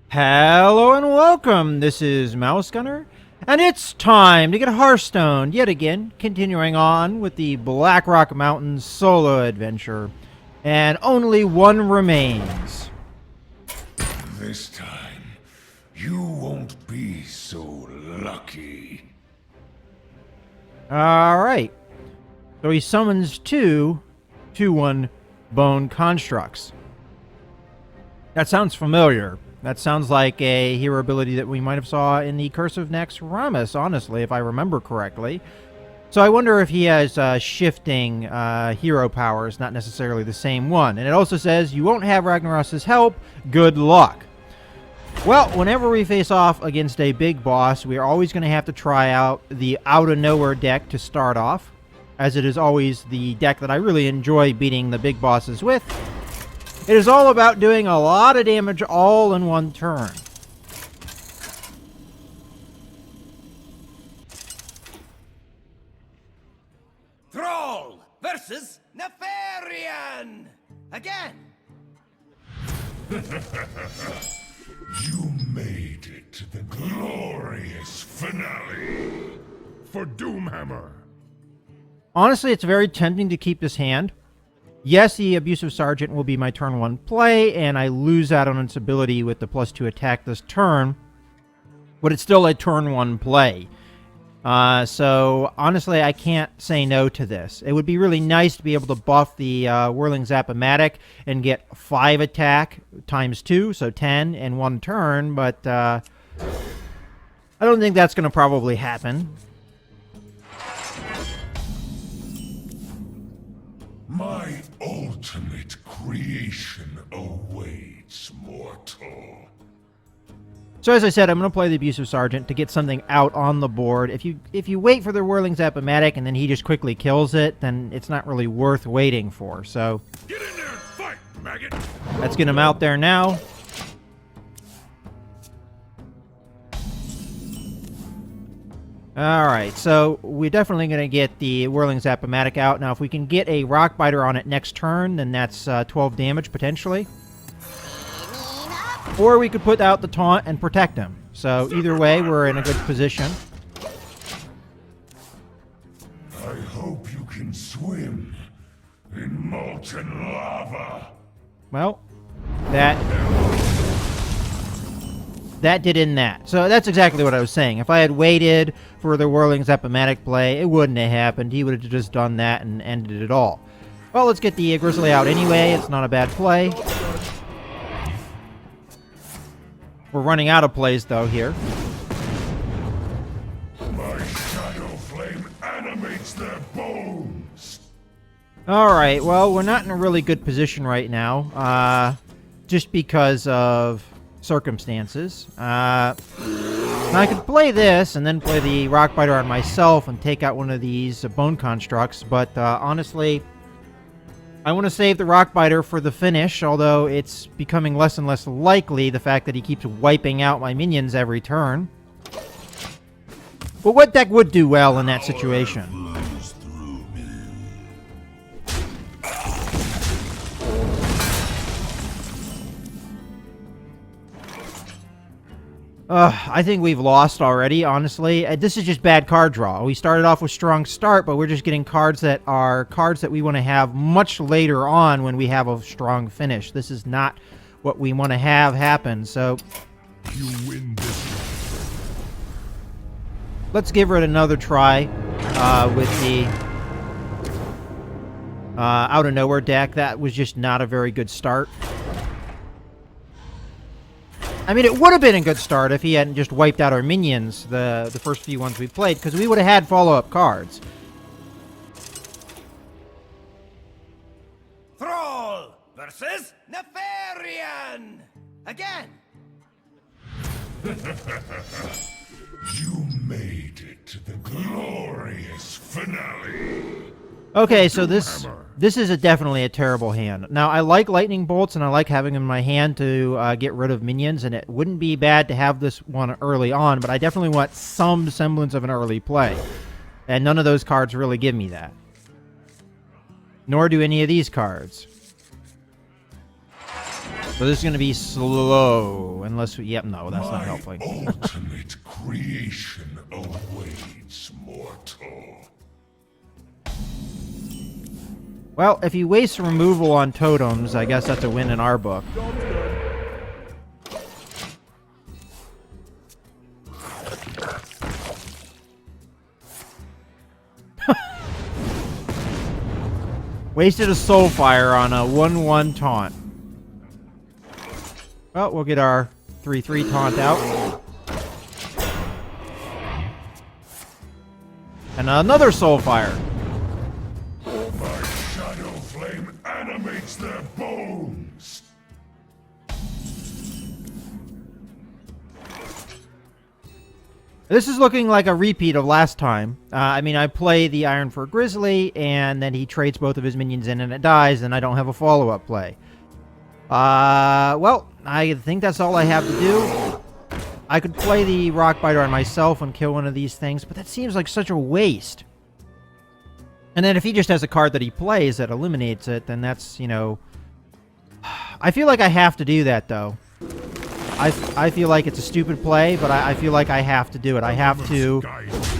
Hello and welcome, this is Mouse Gunner, and it's time to get Hearthstone yet again, continuing on with the Blackrock Mountains solo adventure, and only one remains. This time, you won't be so lucky. Alright, so he summons two 2/1 bone constructs. That sounds familiar. That sounds like a hero ability that we might have saw in the Curse of Naxxramas, honestly, if I remember correctly. So I wonder if he has shifting hero powers, not necessarily the same one. And it also says, you won't have Ragnaros's help, good luck. Well, whenever we face off against a big boss, we are always going to have to try out the out-of-nowhere deck to start off, as it is always the deck that I really enjoy beating the big bosses with. It is all about doing a lot of damage all in one turn. Thrall versus Nefarian! Again! You made it to the glorious finale. For Doomhammer. Honestly, it's very tempting to keep this hand. Yes, the Abusive Sergeant will be my turn 1 play, and I lose out on its ability with the +2 attack this turn, but it's still a turn 1 play. So, honestly, I can't say no to this. It would be really nice to be able to buff the Whirling Zap-O-Matic and get 5 attack times 2, so 10 in 1 turn, but I don't think that's going to probably happen. My ultimate creation awaits, mortal. So as I said, I'm going to play the Abusive Sergeant to get something out on the board. If you wait for the Whirling Zap-O-Matic and then he just quickly kills it, then it's not really worth waiting for. So Get in there and fight, maggot! let's get him out there now. Alright, so we're definitely going to get the Whirling Zap-O-Matic out. Now, if we can get a Rock Biter on it next turn, then that's 12 damage, potentially. Or we could put out the taunt and protect him. So either way, we're in a good position. I hope you can swim in molten lava. Well, that did in that. So that's exactly what I was saying. If I had waited for the Whirling Zap-O-Matic play, it wouldn't have happened. He would have just done that and ended it all. Well, let's get the Grizzly out anyway. It's not a bad play. We're running out of plays, though, here. My shadow flame animates their bones. Alright, well, we're not in a really good position right now. Just because of circumstances. Now I could play this and then play the Rock Biter on myself and take out one of these bone constructs, but honestly, I want to save the Rock Biter for the finish, although it's becoming less and less likely, the fact that he keeps wiping out my minions every turn. But what deck would do well in that situation? I think we've lost already, honestly. This is just bad card draw. We started off with strong start, but we're just getting cards that are cards that we want to have much later on when we have a strong finish. This is not what we want to have happen, so You win this. let's give it another try with the out-of-nowhere deck. That was just not a very good start. I mean, it would have been a good start if he hadn't just wiped out our minions the first few ones we played, because we would have had follow-up cards. Thrall versus Nefarian! Again! You made it to the glorious finale. Okay, so this is definitely a terrible hand. Now, I like lightning bolts, and I like having them in my hand to get rid of minions, and it wouldn't be bad to have this one early on, but I definitely want some semblance of an early play. And none of those cards really give me that. Nor do any of these cards. So this is going to be slow, unless we... Yep, no, that's not helping. Ultimate creation awaits, mortal. Well, if he wastes removal on totems, I guess that's a win in our book. Wasted a Soulfire on a 1-1 taunt. Well, we'll get our 3-3 taunt out. And another Soulfire. My shadow flame animates their bones. This is looking like a repeat of last time. I mean, I play the Iron Fur Grizzly, and then he trades both of his minions in, and it dies, and I don't have a follow-up play. Well, I think that's all I have to do. I could play the Rockbiter on myself and kill one of these things, but that seems like such a waste. And then if he just has a card that he plays that eliminates it, then that's, you know... I feel like I have to do that, though. I feel like it's a stupid play, but I feel like I have to do it. I have to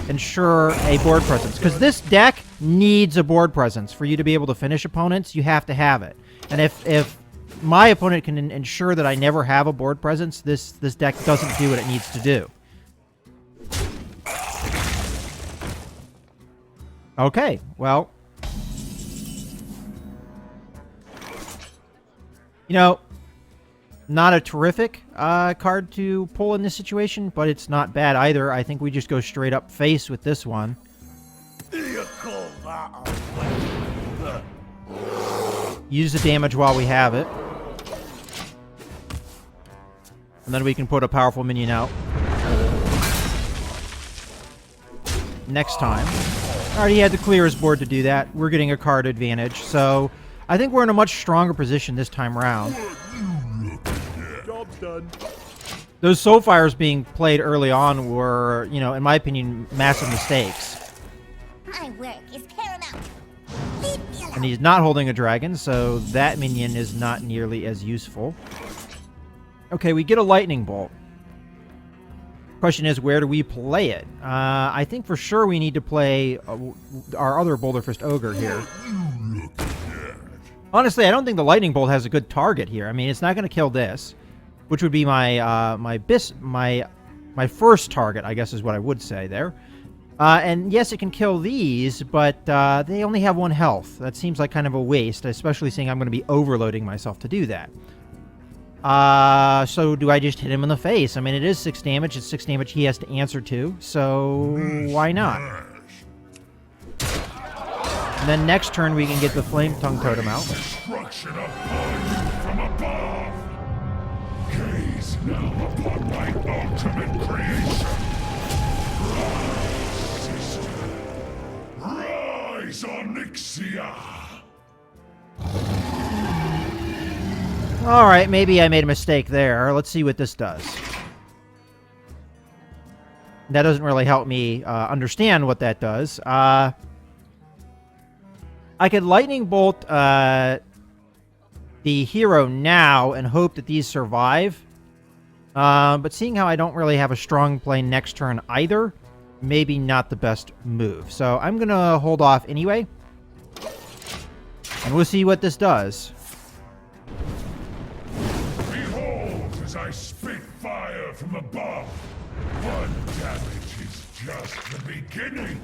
ensure a board presence. Because this deck needs a board presence. For you to be able to finish opponents, you have to have it. And if my opponent can ensure that I never have a board presence, this deck doesn't do what it needs to do. Okay, well. You know, not a terrific card to pull in this situation, but it's not bad either. I think we just go straight up face with this one. Use the damage while we have it. And then we can put a powerful minion out. Next time. Alright, he had to clear his board to do that. We're getting a card advantage, so I think we're in a much stronger position this time around. Job's done. Those Soulfires being played early on were, you know, in my opinion, massive mistakes. My work is paramount. Leave me alone. And he's not holding a dragon, so that minion is not nearly as useful. Okay, we get a Lightning Bolt. Question is, where do we play it? I think for sure we need to play our other Boulderfist Ogre here. Honestly, I don't think the Lightning Bolt has a good target here. I mean, it's not going to kill this, which would be my my first target, I guess is what I would say there. And yes, it can kill these, but they only have 1 health. That seems like kind of a waste, especially seeing I'm going to be overloading myself to do that. So do I just hit him in the face? I mean, it is 6 damage. It's 6 damage he has to answer to, so why not? And then next turn we can get the Flame Tongue Totem out. Destruction upon you from above. Gaze now upon my ultimate creation. Rise, sister. Rise, Onyxia. Alright, maybe I made a mistake there. Let's see what this does. That doesn't really help me understand what that does. I could Lightning Bolt the hero now and hope that these survive. But seeing how I don't really have a strong play next turn either, maybe not the best move. So I'm going to hold off anyway. And we'll see what this does. Behold, as I spit fire from above. One damage is just the beginning.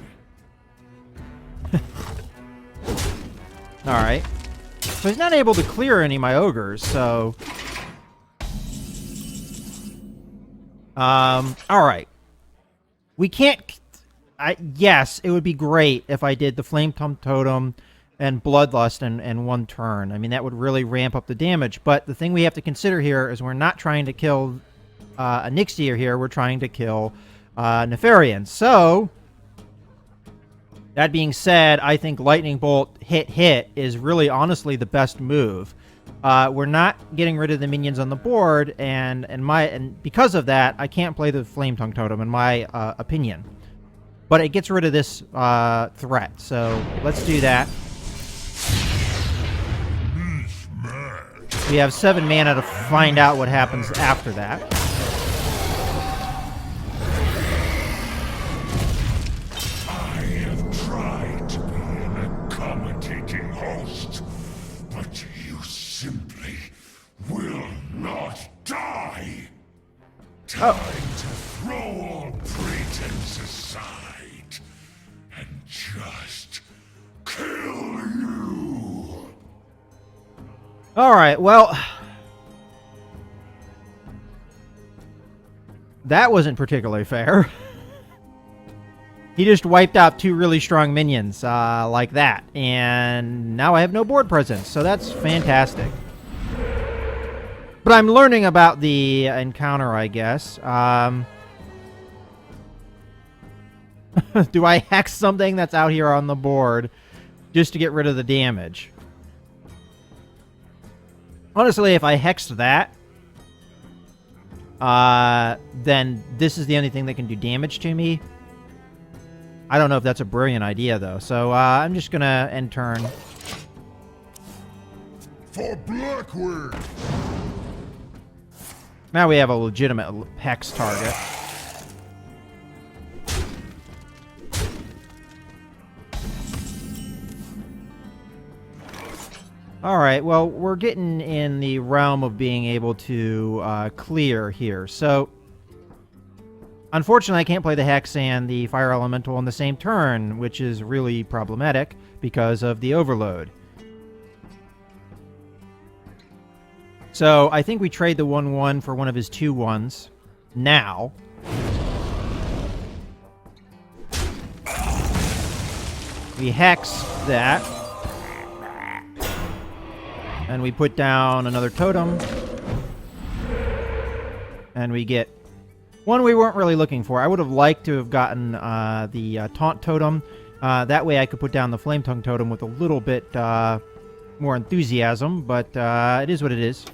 Alright. So he's not able to clear any of my ogres, so... Alright. We can't... yes, it would be great if I did the Flame Tongue Totem and Bloodlust in 1 turn. I mean, that would really ramp up the damage. But the thing we have to consider here is we're not trying to kill Onyxia here. We're trying to kill Nefarian. So... that being said, I think Lightning Bolt hit is really honestly the best move. We're not getting rid of the minions on the board, and because of that, I can't play the Flame Tongue Totem in my opinion. But it gets rid of this threat, so let's do that. We We have 7 mana to find out what happens after that. I have tried to be an accommodating host, but you simply will not die. Time to throw all pretense aside and just kill you. All right, well, that wasn't particularly fair. He just wiped out 2 really strong minions like that, and now I have no board presence, so that's fantastic. But I'm learning about the encounter, I guess. Do I hex something that's out here on the board just to get rid of the damage? Honestly, if I hexed that, then this is the only thing that can do damage to me. I don't know if that's a brilliant idea, though. So I'm just going to end turn. For Blackrock. Now we have a legitimate hex target. Alright, well, we're getting in the realm of being able to clear here. So, unfortunately, I can't play the Hex and the Fire Elemental on the same turn, which is really problematic because of the overload. So, I think we trade the 1/1 for one of his 2/1s now. We Hex that. And we put down another totem. And we get one we weren't really looking for. I would have liked to have gotten the Taunt Totem. That way I could put down the Flame Tongue Totem with a little bit more enthusiasm. But it is what it is.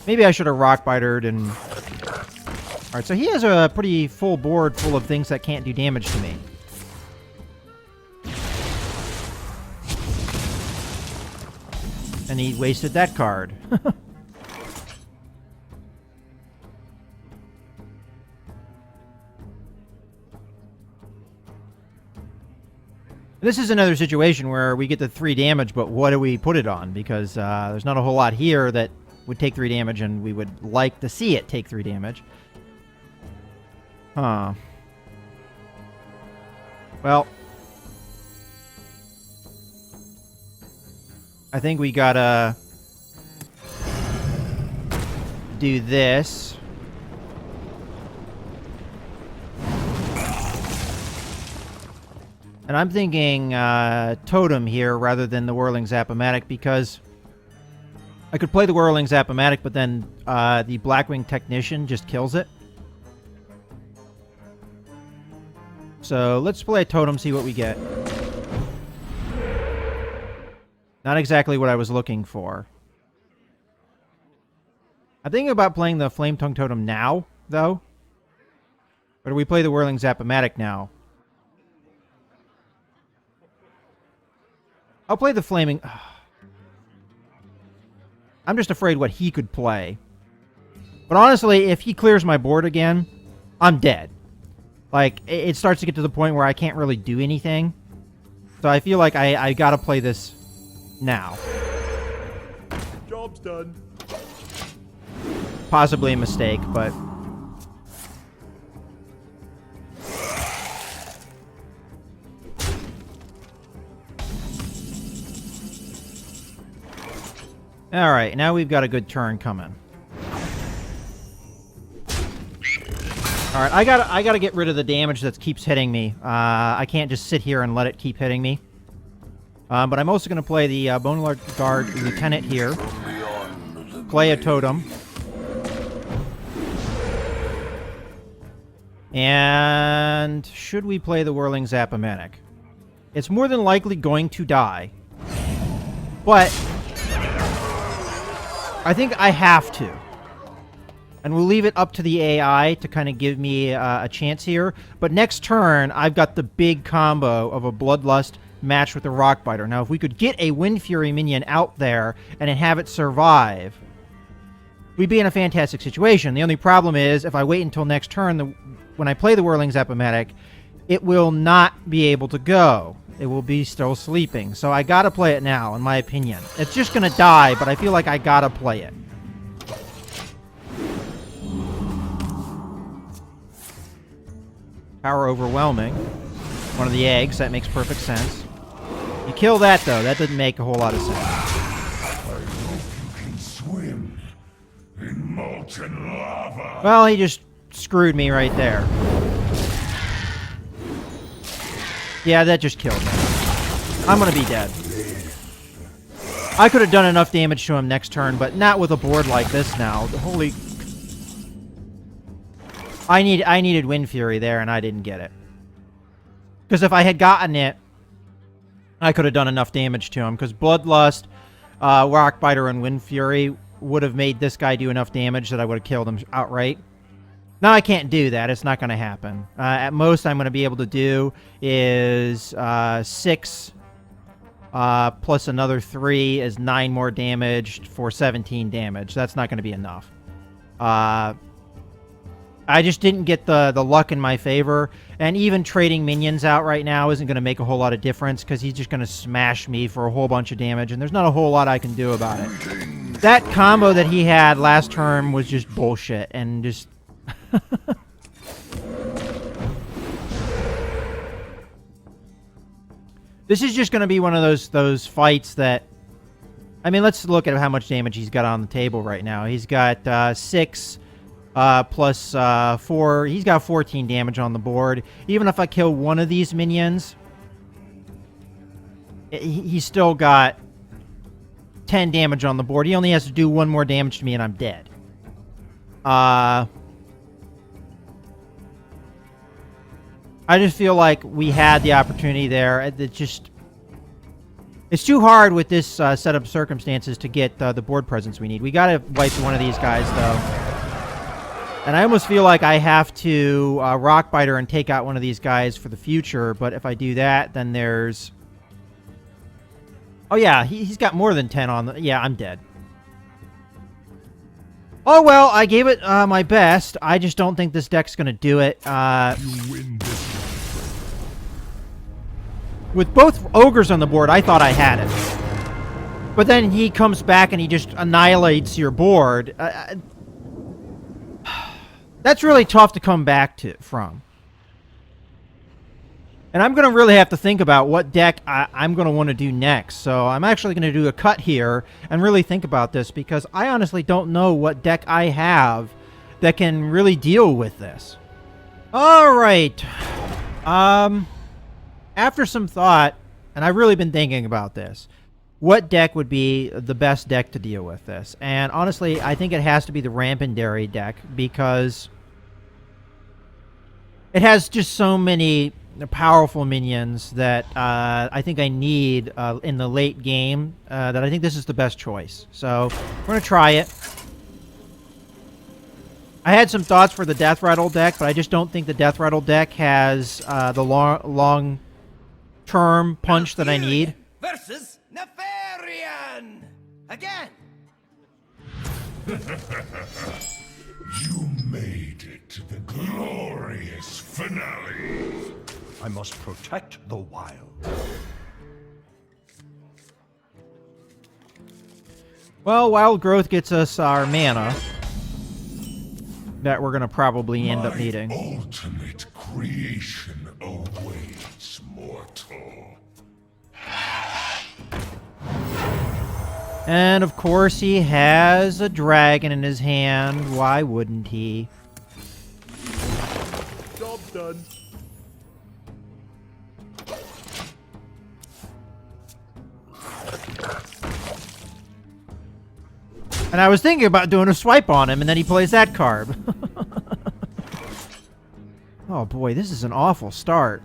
Maybe I should have Rockbitered and... Alright, so he has a pretty full board full of things that can't do damage to me. And he wasted that card. This is another situation where we get the 3 damage, but what do we put it on? Because there's not a whole lot here that would take 3 damage, and we would like to see it take 3 damage. Huh. Well... I think we gotta do this. And I'm thinking Totem here rather than the Whirling Zap-O-Matic, because I could play the Whirling Zap-O-Matic, but then the Blackwing Technician just kills it. So let's play a Totem, see what we get. Not exactly what I was looking for. I'm thinking about playing the Flame Tongue Totem now, though. Or do we play the Whirling Zap-O-Matic now? I'll play the Flaming... I'm just afraid what he could play. But honestly, if he clears my board again, I'm dead. Like, it starts to get to the point where I can't really do anything. So I feel like I gotta play this... now. Job's done. Possibly a mistake, but... Alright, now we've got a good turn coming. Alright, I gotta get rid of the damage that keeps hitting me. I can't just sit here and let it keep hitting me. But I'm also going to play the Bone Guard Lieutenant here. Play a Totem. And should we play the Whirling Zap-O-Matic? It's more than likely going to die. But I think I have to. And we'll leave it up to the AI to kind of give me a chance here. But next turn, I've got the big combo of a Bloodlust matched with the Rockbiter. Now, if we could get a Wind Fury minion out there and then have it survive, we'd be in a fantastic situation. The only problem is, if I wait until next turn, when I play the Whirling Zap-O-Matic, it will not be able to go. It will be still sleeping. So I gotta play it now, in my opinion. It's just gonna die, but I feel like I gotta play it. Power Overwhelming. One of the eggs. That makes perfect sense. You kill that, though. That doesn't make a whole lot of sense. I hope you can swim in molten lava. Well, he just screwed me right there. Yeah, that just killed me. I'm gonna be dead. I could have done enough damage to him next turn, but not with a board like this now. Holy... I needed Wind Fury there, and I didn't get it. Because if I had gotten it, I could have done enough damage to him. Because Bloodlust, Rockbiter, and Wind Fury would have made this guy do enough damage that I would have killed him outright. Now I can't do that. It's not going to happen. At most, I'm going to be able to do is 6 plus another 3 is 9 more damage for 17 damage. That's not going to be enough. I just didn't get the luck in my favor, and even trading minions out right now isn't going to make a whole lot of difference because he's just going to smash me for a whole bunch of damage, and there's not a whole lot I can do about it. That combo that he had last turn was just bullshit, and just... This is just going to be one of those fights that... I mean, let's look at how much damage he's got on the table right now. He's got 6... plus 4. He's got 14 damage on the board. Even if I kill one of these minions, he's still got 10 damage on the board. He only has to do 1 more damage to me and I'm dead. I just feel like we had the opportunity there. It's too hard with this set of circumstances to get the board presence we need. We gotta wipe one of these guys, though. And I almost feel like I have to Rockbiter and take out one of these guys for the future, but if I do that, then there's... Oh yeah, he's got more than 10 on the... Yeah, I'm dead. Oh well, I gave it my best. I just don't think this deck's gonna do it. You win this. With both Ogres on the board, I thought I had it. But then he comes back and he just annihilates your board. That's really tough to come back from. And I'm going to really have to think about what deck I'm going to want to do next. So I'm actually going to do a cut here and really think about this, because I honestly don't know what deck I have that can really deal with this. All right. After some thought, and I've really been thinking about this, what deck would be the best deck to deal with this? And honestly, I think it has to be the Rampandary deck, because it has just so many powerful minions that I think I need in the late game, that I think this is the best choice. So we're going to try it. I had some thoughts for the Death Rattle deck, but I just don't think the Death Rattle deck has the long-term punch that I need. Versus Nefarian! Again! You made it to the glorious finale. I must protect the wild. Well, Wild Growth gets us our mana that we're going to probably end up needing. Ultimate creation awaits, mortal. And of course he has a dragon in his hand. Why wouldn't he? Job's done. And I was thinking about doing a swipe on him, and then he plays that card. Oh boy, this is an awful start.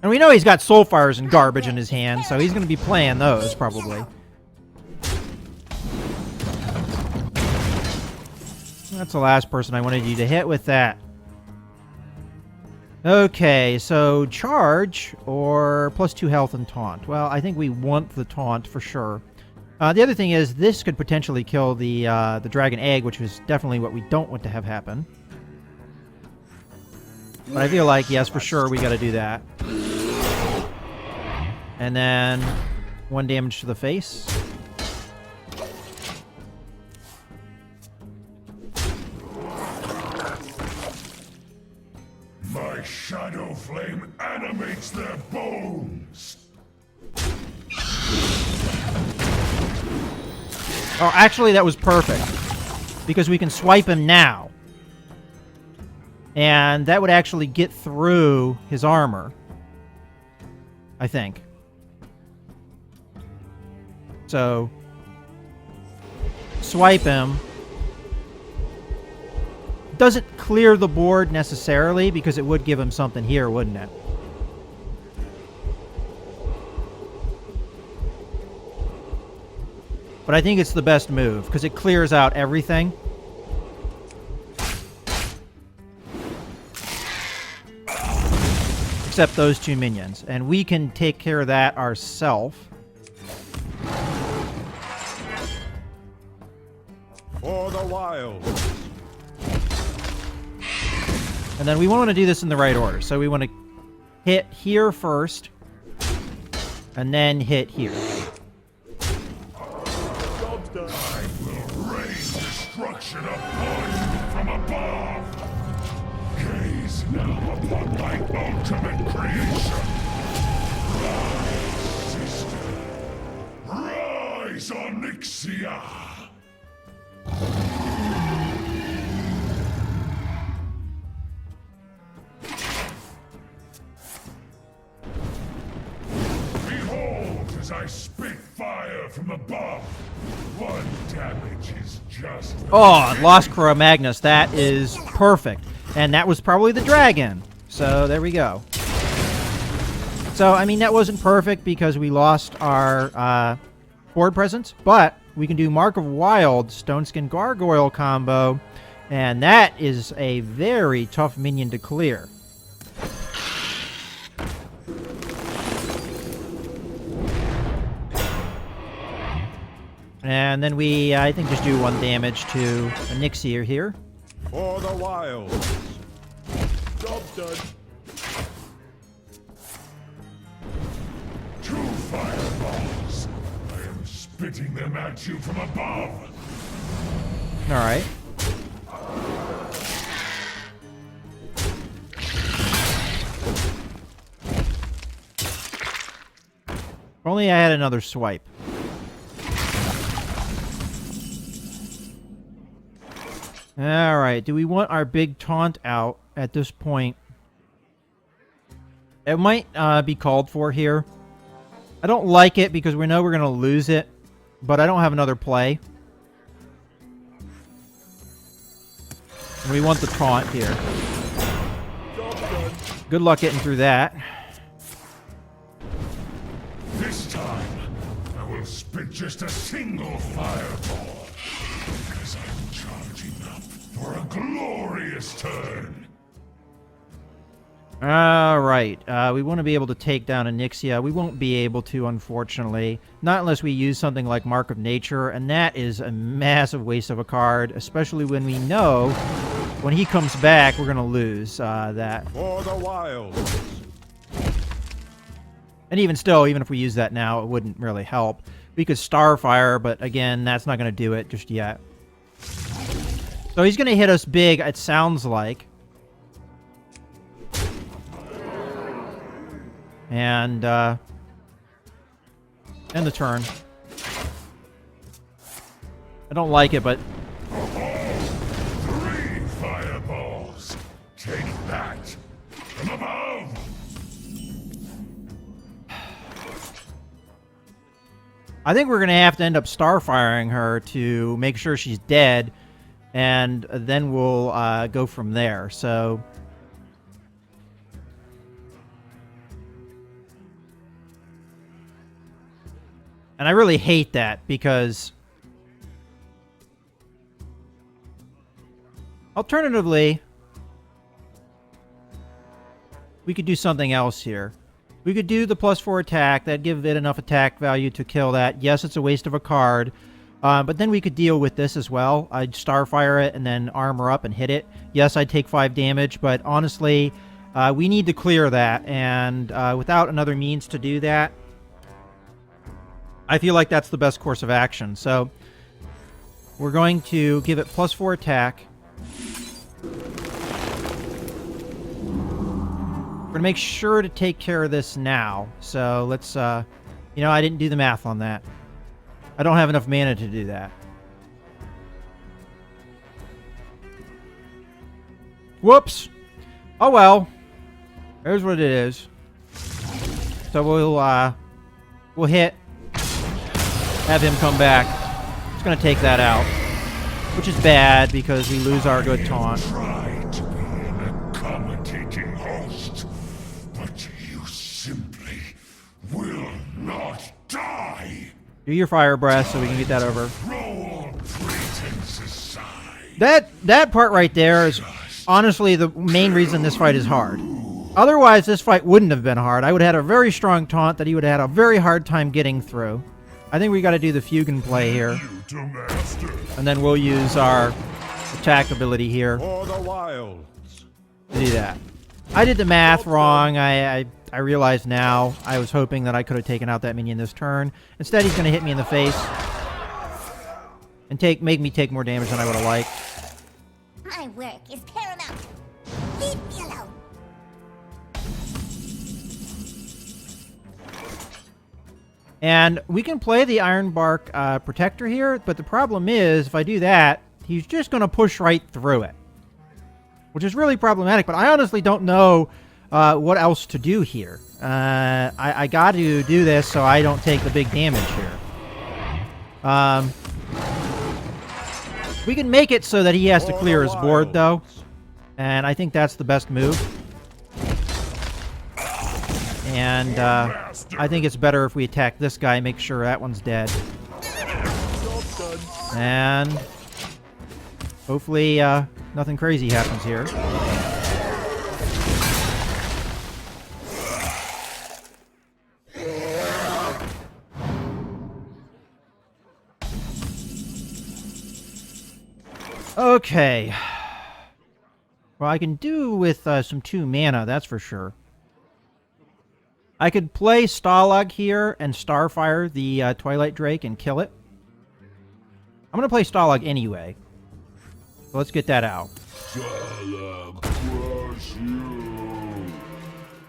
And we know he's got Soulfires and garbage in his hand, so he's going to be playing those, probably. That's the last person I wanted you to hit with that. Okay, so charge or +2 health and taunt. Well, I think we want the taunt for sure. The other thing is this could potentially kill the dragon egg, which is definitely what we don't want to have happen. But I feel like, yes, for sure, we got to do that. And then 1 damage to the face. My shadow flame animates their bones. Oh, actually, that was perfect. Because we can swipe him now. And that would actually get through his armor. I think. So, swipe him. Doesn't clear the board necessarily, because it would give him something here, wouldn't it? But I think it's the best move, because it clears out everything. Except those 2 minions. And we can take care of that ourselves. For the wild. And then we want to do this in the right order. So we want to hit here first. And then hit here. Job's done. I will rain destruction upon you from above. Gaze now upon my ultimate creation. Rise, sister. Rise, Onyxia. Behold, as I spit fire from above. 1 damage is just. Oh, lost Cro-Magnus. That is perfect. And that was probably the dragon. So there we go. So, I mean, that wasn't perfect because we lost our board presence. But we can do Mark of Wild, Stone Skin Gargoyle combo. And that is a very tough minion to clear. And then we, I think, just do 1 damage to Onyxia here. For the wild. Job's done. 2 fireballs. I am spitting them at you from above. All right. If only I had another swipe. Alright, do we want our big taunt out at this point? It might be called for here. I don't like it because we know we're going to lose it, but I don't have another play. And we want the taunt here. Job's done. Good luck getting through that. This time, I will spit just a single fireball. Because I'm charging up for a glorious turn. Alright, we want to be able to take down Onyxia. We won't be able to, unfortunately. Not unless we use something like Mark of Nature, and that is a massive waste of a card, especially when we know when he comes back, we're going to lose that. For the wild. And even still, even if we use that now, it wouldn't really help. We could Starfire, but again, that's not going to do it just yet. So he's going to hit us big, it sounds like. And end the turn. I don't like it, but 3 fireballs. Take that. From above. I think we're going to have to end up Starfiring her to make sure she's dead. And then we'll go from there. So and I really hate that because alternatively we could do something else here. We could do the +4 attack. That'd give it enough attack value to kill that. Yes, it's a waste of a card. But then we could deal with this as well. I'd Starfire it and then armor up and hit it. Yes, I'd take 5 damage, but honestly, we need to clear that. And without another means to do that, I feel like that's the best course of action. So we're going to give it +4 attack. We're going to make sure to take care of this now. So let's, I didn't do the math on that. I don't have enough mana to do that. Whoops. Oh well. Here's what it is. So we'll hit. Have him come back. It's going to take that out. Which is bad because we lose our good taunt. Try to be an accommodating host, but you simply will not die. Do your fire breath so we can get that over. Throw all pretense aside. That part right there is honestly the main reason this fight is hard. Otherwise, this fight wouldn't have been hard. I would have had a very strong taunt that he would have had a very hard time getting through. I think we got to do the Fugan play here. To master. And then we'll use our attack ability here For the wilds. to do that. I did the math wrong. I realize now. I was hoping that I could have taken out that minion this turn. Instead, he's going to hit me in the face and make me take more damage than I would have liked. My work is paramount. Leave me alone. And we can play the Ironbark Protector here, but the problem is, if I do that, he's just going to push right through it. Which is really problematic, but I honestly don't know what else to do here. I got to do this so I don't take the big damage here. We can make it so that he has to clear his board, though. And I think that's the best move. And I think it's better if we attack this guy, make sure that one's dead. And hopefully nothing crazy happens here. Okay. Well, I can do with some 2 mana, that's for sure. I could play Stalag here and Starfire the Twilight Drake and kill it. I'm going to play Stalag anyway. So let's get that out.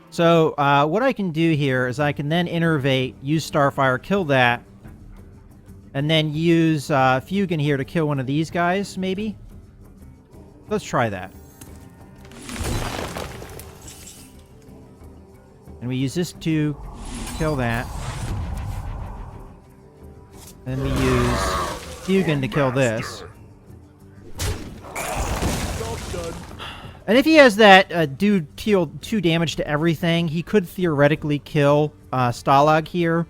So what I can do here is I can then innervate, use Starfire, kill that, and then use Fugan here to kill one of these guys, maybe? Let's try that. And we use this to kill that. Then we use Fugan to kill this. And if he has that dude deal 2 damage to everything, he could theoretically kill Stalag here.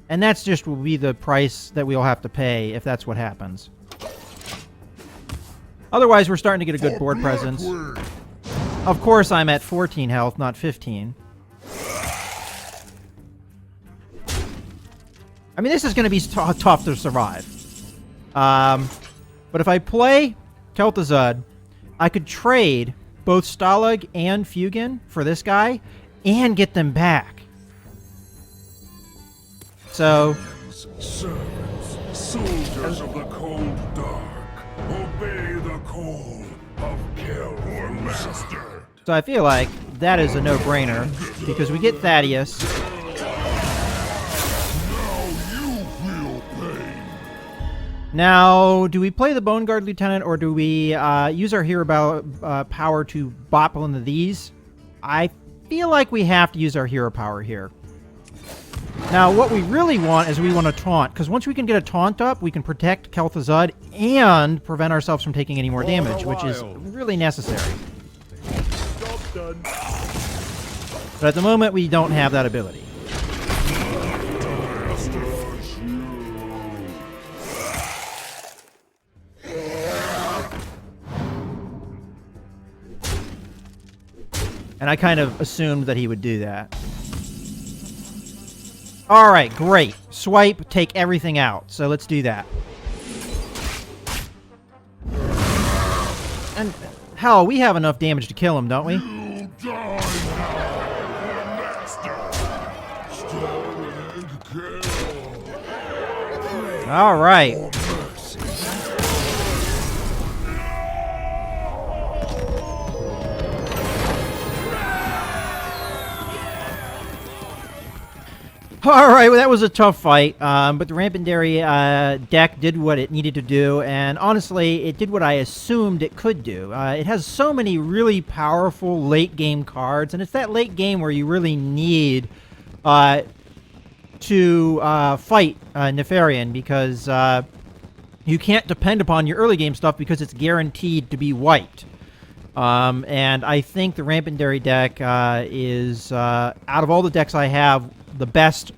And that's just will be the price that we'll have to pay if that's what happens. Otherwise, we're starting to get a good board presence. Of course, I'm at 14 health, not 15. I mean, this is going to be tough to survive. But if I play Kel'Thuzad, I could trade both Stalag and Fugan for this guy and get them back. So... Servants, soldiers of the cold dark, obey the call of Kel'Thuzad. Master. So I feel like that is a no-brainer, because we get Thaddeus. Now, do we play the Bone Guard Lieutenant, or do we use our hero power to bop one of these? I feel like we have to use our hero power here. Now, what we really want is we want to taunt, because once we can get a taunt up, we can protect Kel'Thuzad and prevent ourselves from taking any more damage, which is really necessary. But at the moment, we don't have that ability. And I kind of assumed that he would do that. Alright, great. Swipe, take everything out. So let's do that. And, hell, we have enough damage to kill him, don't we? You die now, master. Stirring kill. Alright. Mercy. Alright, well that was a tough fight, but the Rampant Dairy deck did what it needed to do, and honestly, it did what I assumed it could do. It has so many really powerful late-game cards, and it's that late game where you really need to fight Nefarian, because you can't depend upon your early game stuff because it's guaranteed to be wiped. And I think the Rampant Dairy deck is, out of all the decks I have, the best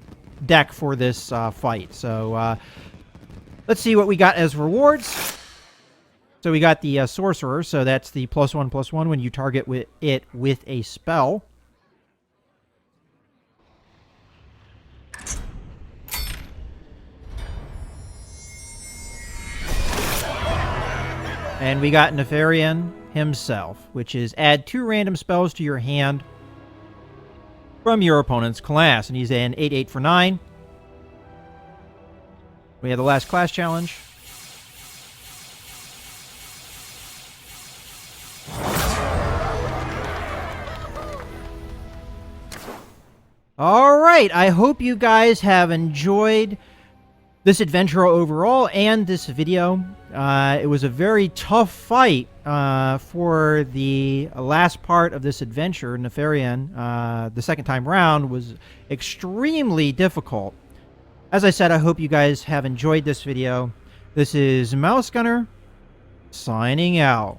deck for this fight. So let's see what we got as rewards. So we got the Sorcerer, so that's the +1/+1 when you target it with a spell. And we got Nefarian himself, which is add 2 random spells to your hand from your opponent's class. And he's an 8/8 for 9. We have the last class challenge. Alright, I hope you guys have enjoyed this adventure overall and this video. It was a very tough fight for the last part of this adventure. Nefarian, the second time round, was extremely difficult. As I said, I hope you guys have enjoyed this video. This is Mouse Gunner, signing out.